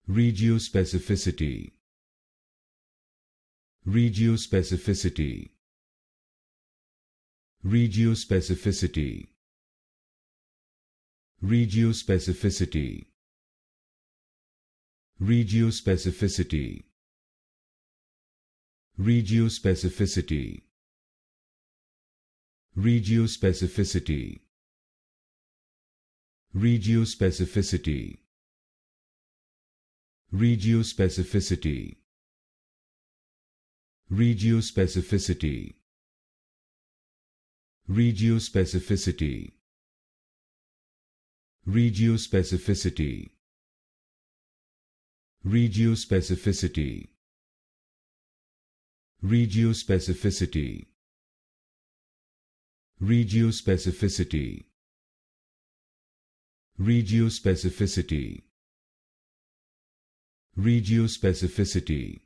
Regiospecificity. Regiospecificity. Regiospecificity. Regiospecificity. Regiospecificity. Regiospecificity. Regiospecificity. Regiospecificity. Regiospecificity. Regiospecificity. Regiospecificity. Regiospecificity. Regiospecificity. Regiospecificity. Regiospecificity. Regiospecificity. Regiospecificity.